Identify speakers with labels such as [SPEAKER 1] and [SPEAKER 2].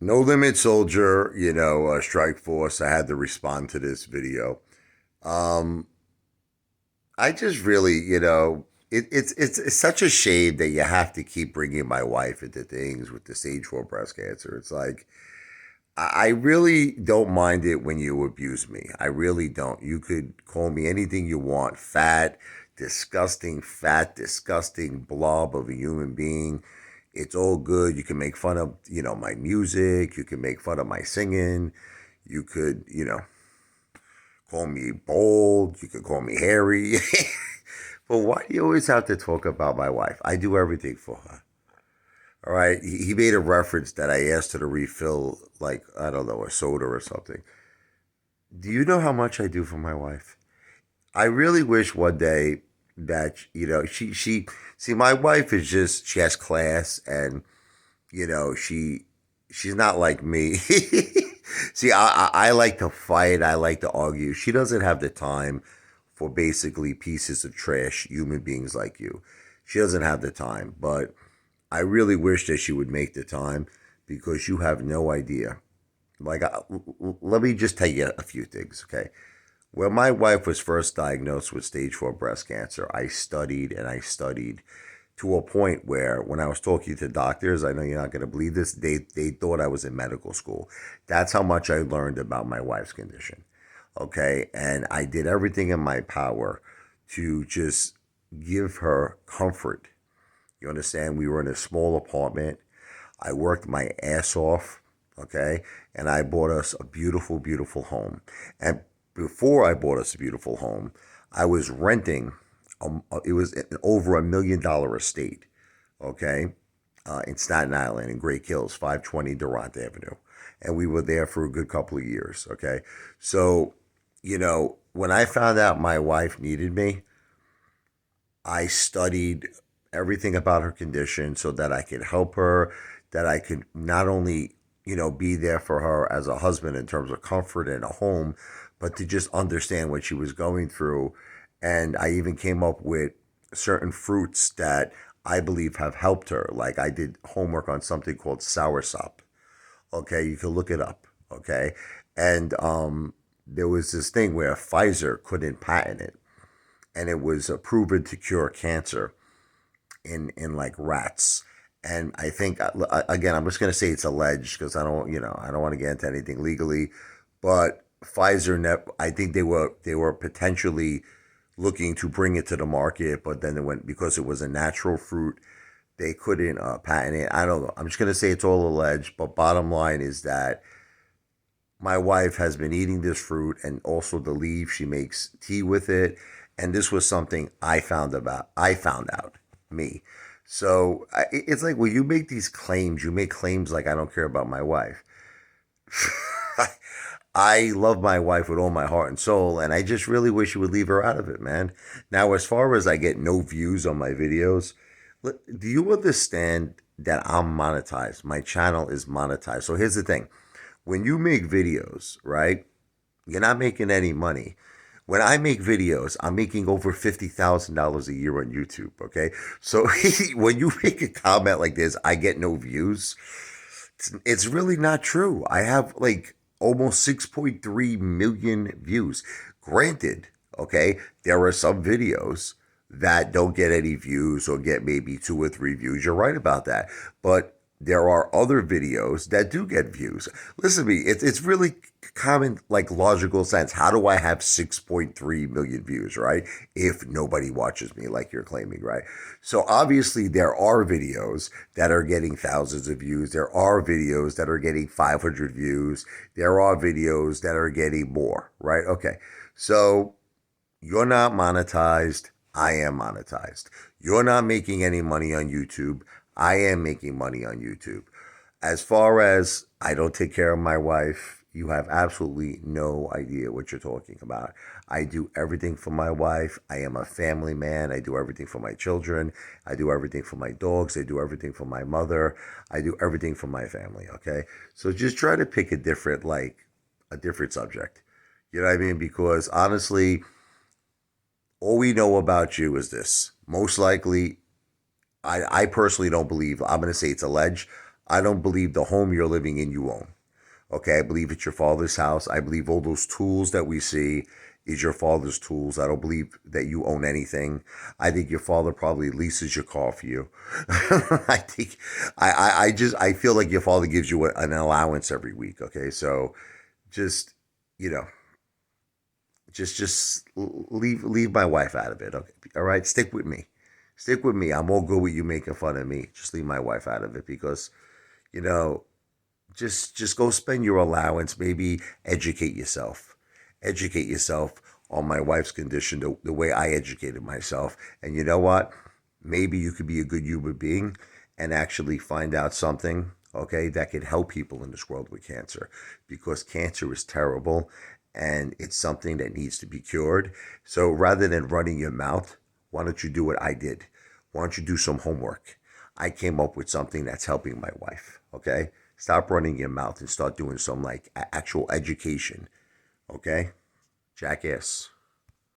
[SPEAKER 1] No Limit Soldier, Strike Force. I had to respond to this video. Um, I just really, it's such a shame that you have to keep bringing my wife into things with the stage 4 breast cancer. It's like I really don't mind it when you abuse me. I really don't. You could call me anything you want. Fat, disgusting blob of a human being. It's all good. You can make fun of, my music. You can make fun of my singing. You could, call me bold. You could call me hairy. But why do you always have to talk about my wife? I do everything for her. All right. He made a reference that I asked her to refill, like, I don't know, a soda or something. Do you know how much I do for my wife? I really wish one day that, see, my wife is just, she has class and, she's not like me. See, I like to fight. I like to argue. She doesn't have the time for basically pieces of trash, human beings like you. She doesn't have the time, but I really wish that she would make the time because you have no idea. Like, let me just tell you a few things, okay? When my wife was first diagnosed with stage 4 breast cancer, I studied and I studied to a point where when I was talking to doctors, I know you're not going to believe this, they thought I was in medical school. That's how much I learned about my wife's condition. Okay. And I did everything in my power to just give her comfort. You understand? We were in a small apartment. I worked my ass off, okay? And I bought us a beautiful, beautiful home. And before I bought us a beautiful home, I was renting, it was an over $1 million estate, okay? In Staten Island, in Great Hills, 520 Durant Avenue. And we were there for a good couple of years, okay? So, when I found out my wife needed me, I studied everything about her condition so that I could help her, that I could not only, be there for her as a husband in terms of comfort and a home, but to just understand what she was going through. And I even came up with certain fruits that I believe have helped her. Like I did homework on something called soursop. Okay, you can look it up. Okay, and there was this thing where Pfizer couldn't patent it, and it was proven to cure cancer in like rats. And I think again, I'm just going to say it's alleged because I don't want to get into anything legally, but I think they were potentially looking to bring it to the market, but then they went because it was a natural fruit. They couldn't patent it. I don't know. I'm just going to say it's all alleged, but bottom line is that my wife has been eating this fruit and also the leaf. She makes tea with it. And this was something I found out, me. So it's like when you make these claims, you make claims like I don't care about my wife. I love my wife with all my heart and soul, and I just really wish you would leave her out of it, man. Now, as far as I get no views on my videos, do you understand that I'm monetized? My channel is monetized. So here's the thing when you make videos, right? You're not making any money. When I make videos, I'm making over $50,000 a year on YouTube. Okay. So when you make a comment like this, I get no views. It's really not true. I have like almost 6.3 million views. Granted, okay, there are some videos that don't get any views or get maybe 2 or 3 views. You're right about that. But there are other videos that do get views. Listen to me, it's really common, like logical sense. How do I have 6.3 million views, right? If nobody watches me, like you're claiming, right? So obviously, there are videos that are getting thousands of views. There are videos that are getting 500 views. There are videos that are getting more, right? Okay. So you're not monetized. I am monetized. You're not making any money on YouTube. I am making money on YouTube. As far as I don't take care of my wife, you have absolutely no idea what you're talking about. I do everything for my wife. I am a family man. I do everything for my children. I do everything for my dogs. I do everything for my mother. I do everything for my family. Okay. So just try to pick a different subject. You know what I mean? Because honestly, all we know about you is this. Most likely, I personally don't believe, I'm going to say it's alleged. I don't believe the home you're living in you own. Okay, I believe it's your father's house. I believe all those tools that we see is your father's tools. I don't believe that you own anything. I think your father probably leases your car for you. I think I feel like your father gives you an allowance every week. Okay, so just you know, just leave my wife out of it. Okay, all right, stick with me. Stick with me. I'm all good with you making fun of me. Just leave my wife out of it because you know just go spend your allowance. Maybe educate yourself on my wife's condition the way I educated myself. And you know what, maybe you could be a good human being and actually find out something, okay, that could help people in this world with cancer, because cancer is terrible and it's something that needs to be cured. So rather than running your mouth, why don't you do what I did? Why don't you do some homework? I came up with something that's helping my wife. Okay, stop running your mouth and start doing some like actual education. Okay, jackass.